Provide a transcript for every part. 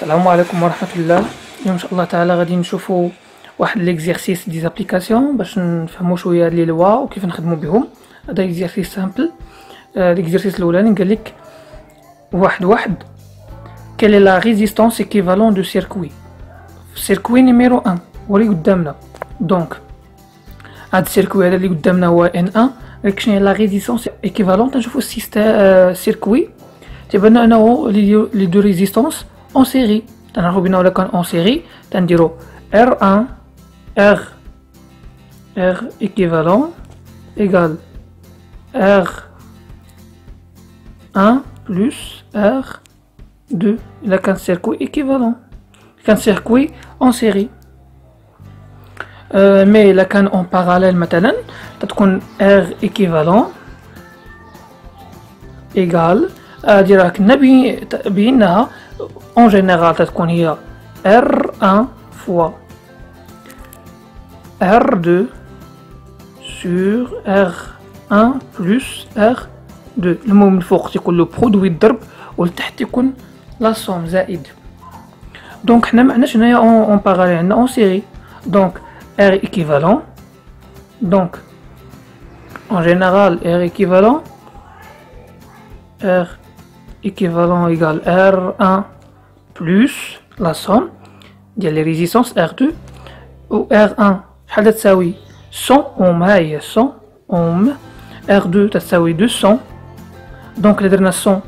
السلام عليكم ورحمة الله. اليوم ان شاء الله تعالى غادي نشوفوا واحد ليكزيرسيس دي زابليكاسيون باش نفهموا شويه لي لوا وكيف نخدموا بهم. هذا اكزيرسيس سامبل. ليكزيرسيس الاولاني قال لك واحد quelle est la résistance équivalente du circuit circuit numéro 1 هو اللي قدامنا. دونك هاد السيركوي هذا اللي قدامنا هو N1. قالك شنو هي لا ريزيستونس ايكيفالونت. نشوفوا السيستم سيركوي تيبان انه لي دو ريزيستونس en série. تنعرفوا بأنه إلا كان en série تنديرو R1 R équivalent égale R1 plus R2. إلا كان circuit équivalent كان circuit en série. مي إلا كان en parallèle مثلا تتكون R équivalent égale ديرها كنا بينها en général تتكون هي R1 fois R2 sur R1 plus R2. المهم من فوق تيكون لو برودوي الضرب ولتحت يكون لا سوم زائد. دونك حنا معناش هنايا اون باراليل عندنا اون سيري. دونك R équivalent donc en général R équivalent égale R1 plus la somme ديال les résistances R2 و R1 شحال تساوي 100 ohm. ها هي 100 ohm. R2 تساوي 200. دونك إلا درنا 100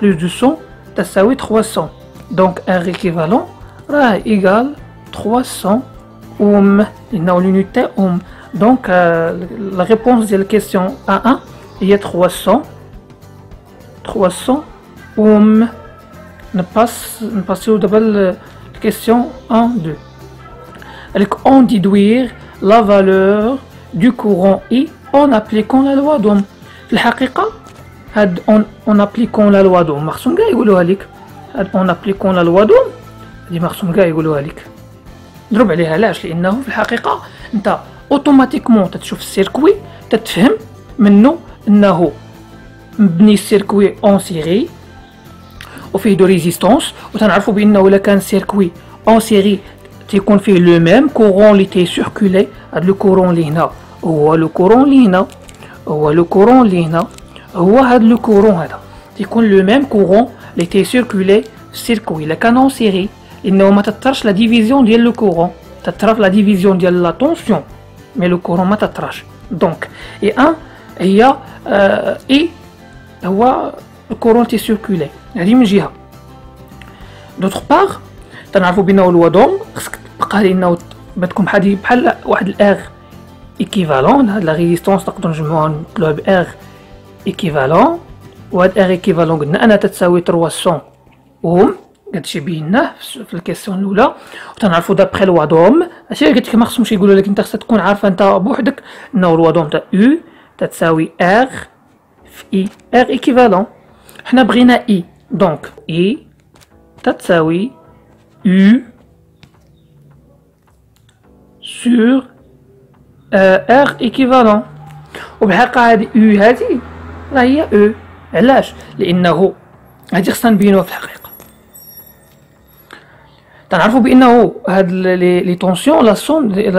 plus 200 تساوي 300. دونك R équivalent راه إيكال 300 ohm لأنه l'unité ohm. دونك la réponse ديال الكيسيون A1 هي 300 ohm. نباسيو دابا الكيسيون 1 2. avec on déduire la valeur du courant I en appliquant la loi d'Ohm. في الحقيقة هاد en appliquant la loi d'Ohm مخصهم كاع يقولوها لك. هاد en appliquant la loi d'Ohm هادي مخصهم كاع يقولوها لك. ضرب عليها علاش؟ لأنه في الحقيقة انت اوتوماتيكمون تتشوف السيركوي تتفهم منه انه مبني السيركوي اون سيري وفيه دو ريزيستونس. وتنعرفوا بانه الا كان سيركوي اون سيري تيكون فيه لو ميم كورون لي تي سيركولي. هاد لو كورون اللي هنا هو لو كورون اللي هنا هو لو كورون اللي هنا هو هاد لو كورون هذا تيكون لو ميم كورون لي تي سيركولي في السيركوي الا كان اون سيري. لانه ما تطرش لا ديفيزيون ديال لو كورون تطرا لا ديفيزيون ديال لا طونسيون مي لو كورون ما تطراش. دونك اي ان هي اي هو الكورون تي سيركولي. هذه من جهه. دوطخ باغ تنعرفوا بانه لوا دوم خصك تبقى لانه تكون بحال واحد الاغ ايكيفالون. هاد لا ريزيستونس نقدروا نجمعوها نقولوها باغ ايكيفالون. وهاد اغ ايكيفالون قلنا انها تساوي 300 اوم. هادشي بيناه في الكيسيون الاولى. وتنعرفوا دابخي لوا دوم ماشي قلت لك ما خصهمش يقولوا لك انت خصك تكون عارفه انت بوحدك انه لوا دوم تاع او تساوي ار في اي. ار ايكيفالون حنا بغينا اي. دونك اي تساوي U sur R équivalent. وبالحقيقة هذه U هذه راه هي E. علاش؟ لأنه هذه خصنا نبينوها في الحقيقة. تنعرفوا بأنه هاد لي طونسيون لا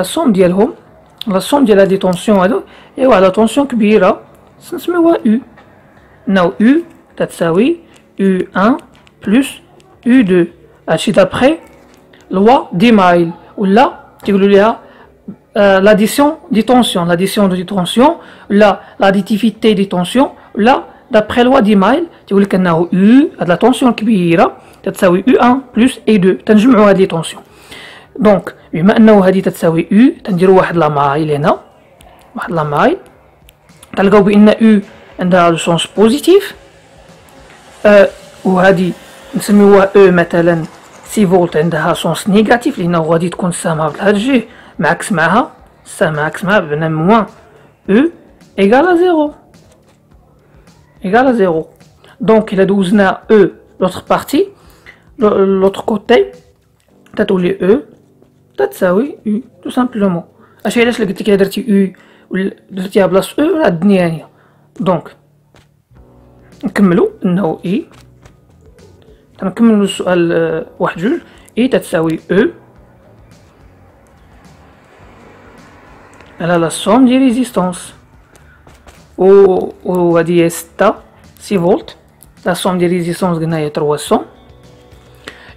سوم ديالهم لا سوم ديال هاد لي طونسيون هادو ايوا على طونسيون كبيرة نسميوها U. إنه U تساوي U1 plus U2. هادشي دابخي لوا دي مايل ولا تيقولوا ليها لاديسيون دي طونسيون. لاديسيون دي طونسيون ولا لاديتيفيتي دي طونسيون ولا دابخي لوا دي مايل تيقول لك انه او هاد لا طونسيون الكبيره تتساوي او 1 بلس اي 2. تنجمعوا هاد لي طونسيون. دونك بما انه هادي تتساوي او تنديروا واحد لا مايل هنا واحد لا مايل تلقاو بان او عندها لو سونس بوزيتيف. وهادي نسميوها او مثلا 6 فولت عندها سونس نيجاتيف لانه غادي تكون سامها بهاد الجهه معكس معها سام معكس معها بمعنى موان او ايكال زيرو ايكال زيرو. دونك الا دوزنا او لوطخ بارتي لوطخ كوتي تتولي او تتساوي او تو سامبلومون. اش علاش قلت لك الا درتي او درتيها بلاص او راه الدنيا هانيه. دونك نكملوا انه اي تنكملوا السؤال واحد جوج. اي تتساوي او على لا سوم دي ريزيستونس، و هادي هي 6 فولت. لا سوم دي ريزيستونس قلنا هي 300.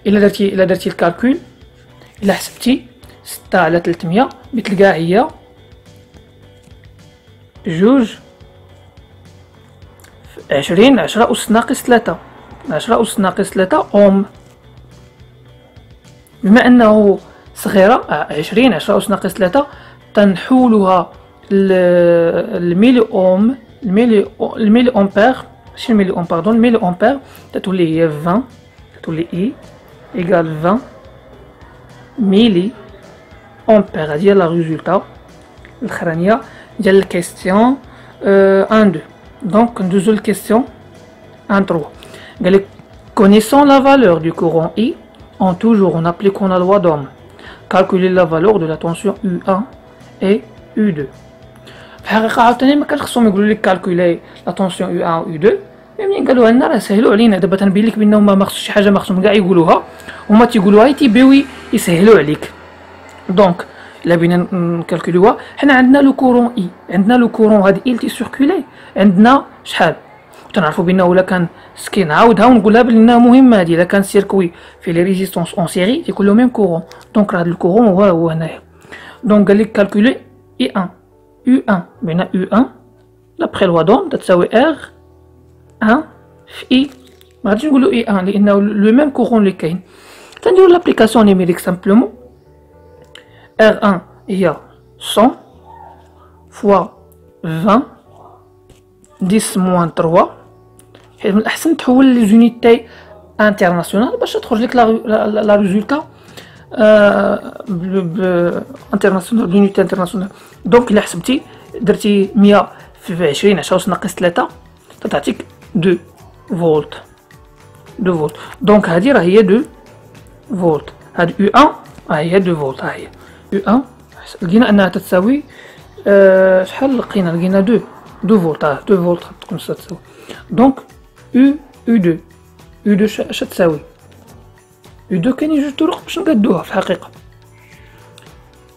الا درتي الكالكول، الا حسبتي 6 على 300 بتلقاها هي جوج 20 10 أس ناقص 3 10 أس ناقص 3 اوم. بما انه صغيرة 20 10 أس ناقص 3 تنحولها الميلي اوم، الميلي امبير، ماشي الميلي اوم باردون، الميلي امبير تتولي هي 20، تتولي اي ايكال 20 ميلي امبير. هادي هي لا ريزولتا الاخرانيه ديال الكيستيون 1 2. دونك ندوزو للكيستيون 1 3. قالك connaissant la valeur du courant I en toujours en appliquant la loi d'Ohm, calculer la valeur de la tension U1 et U2. في الحقيقة عاوتاني ما كانش خصهم يقولوا لك كالكولي لا طونسيون U1 و U2، ملي قالوها لنا راه سهلوا علينا. دابا تنبين لك بانهم ما خصش شي حاجه ما خصهم كاع يقولوها، هما تيقولوها تيبيو يسهلوا عليك. دونك الا بينا نكالكوليوها، حنا عندنا لو كورون اي، عندنا لو كورون هاد اي تي سيركولي عندنا شحال، وتنعرفوا بانه ولا كان سكي نعاودها ونقولها بانها مهمه هادي. الا كان سيركوي في لي ريزيستونس اون سيري تيكون لو ميم كورون، دونك راه هاد الكورون هو هنايا. دونك قال لك كالكولي اي 1 U1 بين U1 d'après loi d'Ohm تتساوي R1 في I. ما غاديش نقولوا I1 لانه لو ميم كورون اللي كاين. تنديرو لابليكاسيون نيميريك سامبلومون. R1 هي 100 فوا 20 10 موان 3. حيت من الاحسن تحول لي زونيتي انترناسيونال باش تخرج لك لا ريزولتا انترناسيونال بلونيتي انترناسيونال. دونك الا حسبتي درتي 100 في 20 10 ناقص 3 تعطيك 2 فولت. 2 فولت. دونك هذه راه هي 2 فولت. هاد U1 ها هي 2 فولت. ها هي U1 لقينا انها تتساوي شحال لقينا 2 فولت. 2 فولت تكون تساوي. دونك U2 اش تساوي U2 كاينين جوج طرق باش نقادوها في الحقيقه.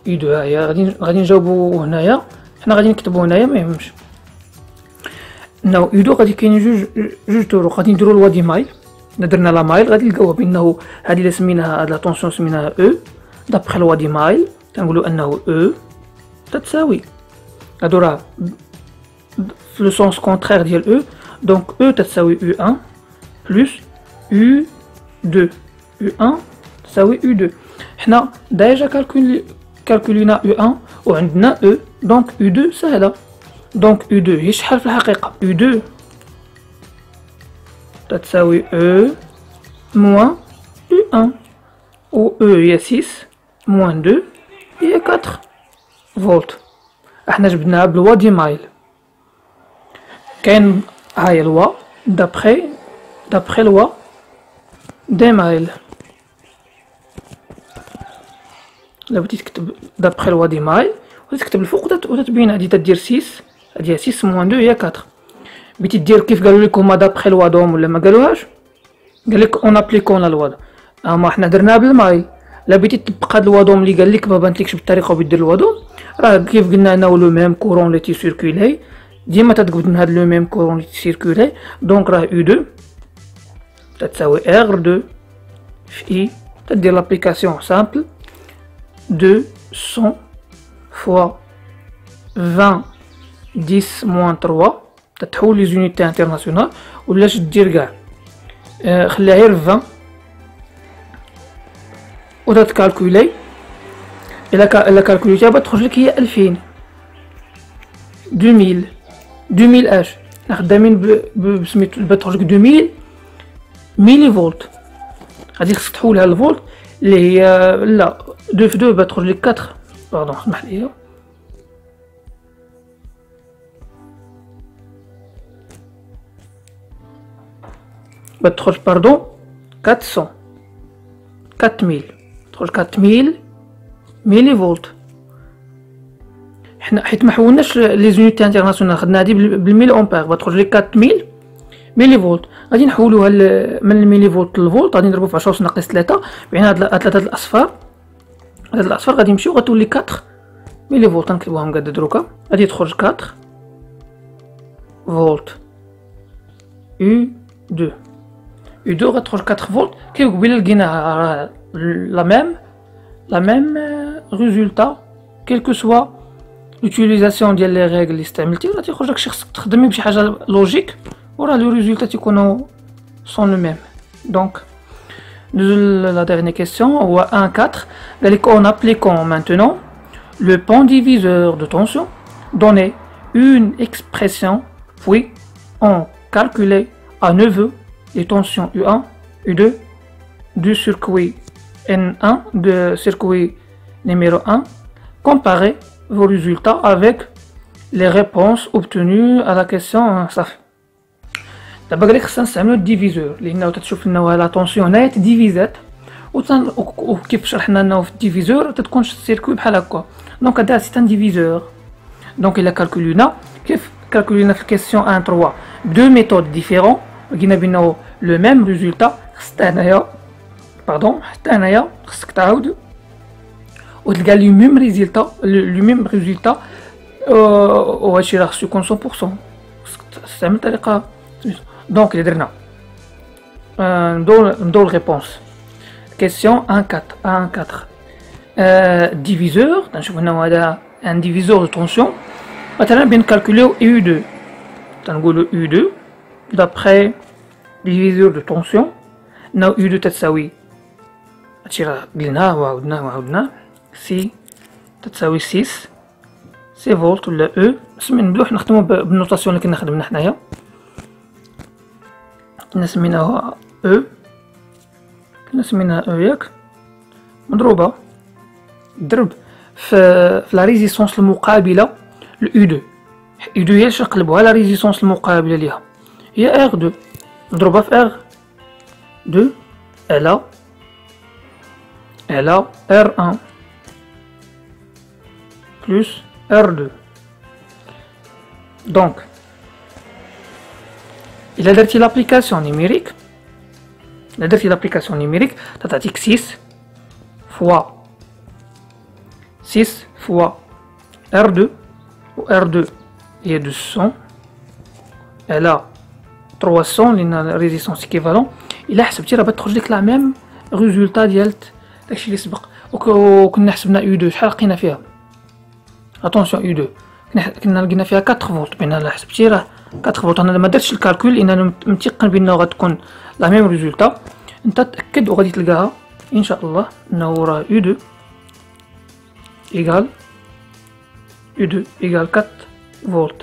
U2 ها هي غادي نجاوبو هنايا، حنا غادي نكتبو هنايا ما يهمش. انه U2 غادي كاينين جوج طرق. غادي نديرو لوا دي مايل، درنا لا مايل غادي نلقاوها بانه هذه اللي سميناها هاد لا طونسيون سميناها او دابخي لوا دي مايل. تنقولو انه او تتساوي هادو راه في لو سونس كونترير ديال او. دونك او تتساوي U1 بلس U2. U1 تساوي U2. حنا ديجا كالكولينا U1 وعندنا او، دونك U2 سهله. دونك U2 هي شحال في الحقيقه؟ U2 تتساوي او موان U1 و او هي 6 موان 2 هي 4 فولت. احنا جبناها بلوا دي مايل. كاين هاي لوا دابخي لوا دي مايل. لا بغيتي تكتب دابخي لوا دي مايل وتكتب الفوق وتتبين هادي تدير 6 هادي 6 موان 2 هي 4. بغيتي دير كيف قالوا لكم هما دابخي لوا دوم ولا ما قالوهاش، قال لك اون ابليكون لا لوا. اما حنا درناها بالمايل. لا بغيتي تطبق هاد لوا دوم اللي قال لك ما بانتلكش بالطريقه وبدير لوا دوم، راه كيف قلنا انه لو ميم كورون اللي تيسيركولي ديما تتقبل هاد لو ميم كورون اللي تيسيركولي. دونك راه U2 تتساوي R2 في I. تدير لابليكاسيون سامبل 200 فوا 20 10 موان 3 تتحول لي زونيتي انترناسيونال. ولاش دير كاع خليها غير 20 وتتكالكولي. الا كالكوليتيها بتخرج لك هي 2000 2000 اش حنا خدامين بسميتو بتخرج لك 2000 ميلي فولت. غادي خصك تحولها لفولت اللي هي لا 2 في 2 بتخرج لك 4. باردون اسمح لي بتخرج باردون 400 4000 تخرج 4000 ميلي فولت. حنا حيت ما حولناش لي زونيتي انترناسيونال خدنا هادي بالميل امبير بتخرج لك 4000 ميلي فولت. غادي نحولوها من الميلي فولت للفولت، غادي نضربو في 10 ناقص 3، بين هاد 3 الاصفار. هاد الاصفار غادي يمشيو غتولي 4 ميلي فولت. نكتبوهم قد دروكا، غادي تخرج 4 فولت U 2. U2 غتخرج 4 فولت. كيف قبيله لقينا la même résultat quel que soit l'utilisation ديال لي ريغل اللي استعملتي، راه تيخرج داكشي. خصك تخدمي بشي حاجه لوجيك وراه لو ريزولتا تيكونوا سون لو ميم. دونك la dernière question هو 1,4. قالك en appliquant maintenant le pont diviseur de tension, donner une expression, puis on calculait à nouveau les tensions U1, U2 du circuit N1 de circuit numéro 1. Comparez vos résultats avec les réponses obtenues à la question. صافي. دابا قالك خصنا نستعملو الديفيزور، لأنه تتشوف لنا لا طونسيون هنايا تديفيزات، وكيف شرحنا لنا في الديفيزور تتكون السيركوي بحال هكا. دونك هذا سي ان ديفيزور. دونك إلا كالكولينا كيف كالكولينا في الكيسيون 1 3 بدو ميثود ديفيرون، لقينا بأنه لو ميم ريزولتا. خصك هنايا حتى هنايا خصك تعاود وتلقى لو ميم ريزولتا، وهادشي راه خصو يكون 100%. خصك تستعمل طريقة. دونك اللي درنا نبداو الريبونس. كيسيون 1,4 ديفيزور. تنشوف هنا هذا ان ديفيزور دو طونسيون. مثلا بنكالكوليو U2، تنقولو U2 d'après ديفيزور دو طونسيون. ناو U2 تتساوي هادشي راه قلناه وعاودناه سي تتساوي 6 فولت ولا او. نبداو نخدمو بالنوتاسيون اللي كنا خدمنا حنايا، كنا سميناها او، ياك، مضروبة ضرب في لا ريزيستونس المقابلة ل U2. U2 هي اللي نقلبوها لا ريزيستونس المقابلة ليها هي R2، مضروبة في R2 على R1 plus R2. دونك إلا درتي لابليكاسيون نيميريك، تعطيك 6 fois R2، و R2 هي 200 على 300 لأن ريزيستونس ايكيفالون. إلا حسبتي راه بتخرج لك لا ميم ريزولتا ديال داكشي اللي سبق. وكنا حسبنا U2 شحال لقينا فيها؟ اتونسيون U2 كنا لقينا فيها 4 فولت. بين الا حسبتي راه 4 فولت. انا ما درتش الكالكول لان انا متيقن بانه غتكون لا ميم ريزولتا. انت تاكد وغادي تلقاها ان شاء الله انه راه U2 ايكال 4 فولت.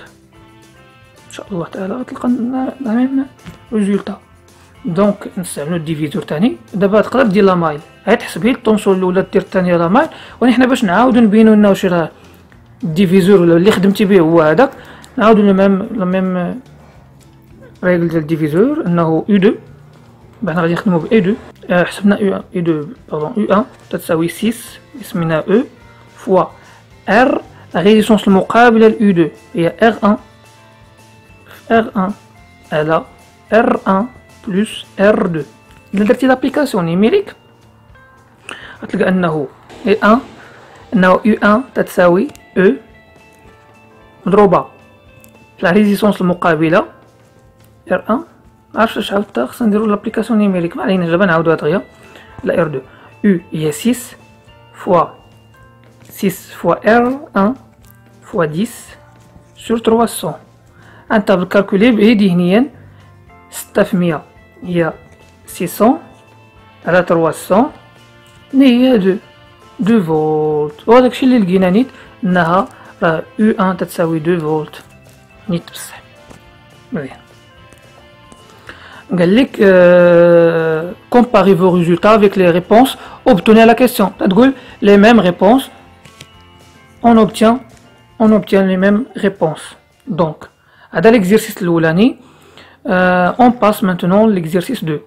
ان شاء الله تعالى غتلقى لا ميم ريزولتا. دونك نستعملو الديفيزور تاني. دابا تقدر دير لا مايل، غير تحسبي الطونسون الاولى دير الثانيه لا مايل، ونحن باش نعاودو نبينو لنا واش راه الديفيزور ولا اللي خدمتي به هو هذاك، نعاودو لا ميم ريغل ديال الديفيزور انه U2. بعد غادي نخدمو ب E2. حسبنا U1 تتساوي 6 سمينا E فوا R لا ريزيستونس المقابلة ل U2 هي R1 على R1 plus R2. إلا درتي لابليكاسيون نيميريك غتلقى أنه U1 تتساوي E مضروبة في لا ريزيستونس المقابلة R1. معرفتش اش عاودتها، خصنا نديرو لابليكاسيون نيميريك، معلينا دابا نعاودوها دغيا. لا R2 U هي 6 fois R1 fois 10 sur 300. انت بالكالكولي بيدي ذهنيا 6 في 100 هي 600 على 300 هي 2 فولت. وهذاك الشيء اللي لقينا نيت انها راه U1 تتساوي 2 فولت نيت بصح. مزيان. قال لك comparez vos résultats avec les réponses obtenues à la question. تقول les mêmes réponses, on obtient les mêmes réponses. Donc هذا l'exercice الاولاني. On passe maintenant l'exercice 2.